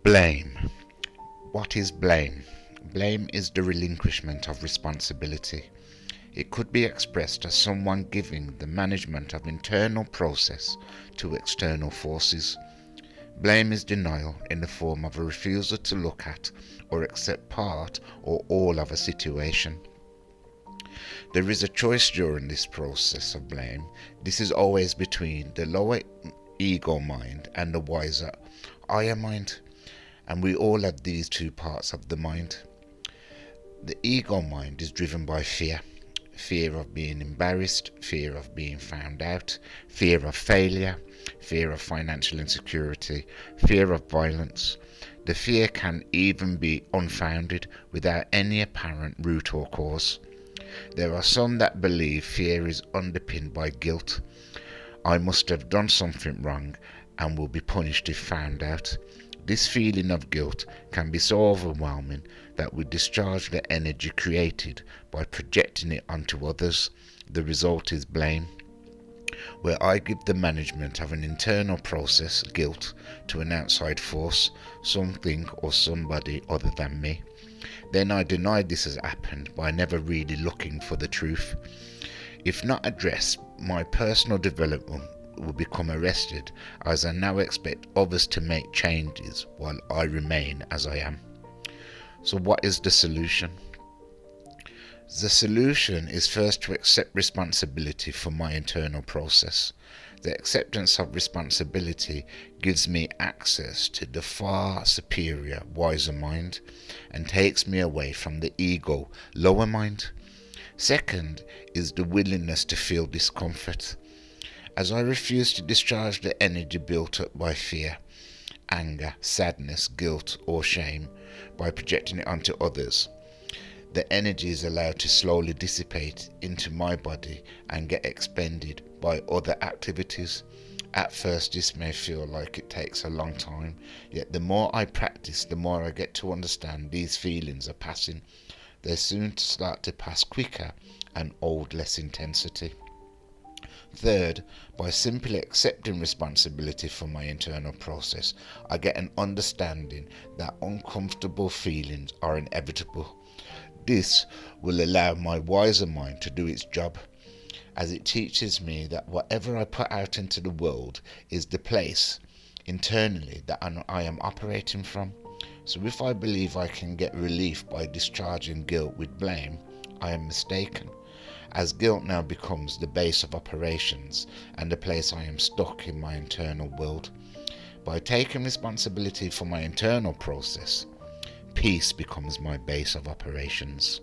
Blame. What is blame? Blame is the relinquishment of responsibility. It could be expressed as someone giving the management of internal process to external forces. Blame is denial in the form of a refusal to look at or accept part or all of a situation. There is a choice during this process of blame. This is always between the lower ego mind and the wiser higher mind. And we all have these two parts of the mind. The ego mind is driven by fear. Fear of being embarrassed, fear of being found out, fear of failure, fear of financial insecurity, fear of violence. The fear can even be unfounded without any apparent root or cause. There are some that believe fear is underpinned by guilt. I must have done something wrong and will be punished if found out. This feeling of guilt can be so overwhelming that we discharge the energy created by projecting it onto others. The result is blame, where I give the management of an internal process, guilt, to an outside force, something or somebody other than me. Then I deny this has happened by never really looking for the truth. If not addressed, my personal development will become arrested, as I now expect others to make changes while I remain as I am. So what is the solution? The solution is first to accept responsibility for my internal process. The acceptance of responsibility gives me access to the far superior, wiser mind and takes me away from the ego, lower mind. Second is the willingness to feel discomfort. As I refuse to discharge the energy built up by fear, anger, sadness, guilt or shame by projecting it onto others, the energy is allowed to slowly dissipate into my body and get expended by other activities. At first this may feel like it takes a long time, yet the more I practice, the more I get to understand these feelings are passing. They soon start to pass quicker and hold less intensity. Third, by simply accepting responsibility for my internal process, I get an understanding that uncomfortable feelings are inevitable. This will allow my wiser mind to do its job, as it teaches me that whatever I put out into the world is the place internally that I am operating from. So if I believe I can get relief by discharging guilt with blame, I am mistaken, as guilt now becomes the base of operations and the place I am stuck in my internal world. By taking responsibility for my internal process, peace becomes my base of operations.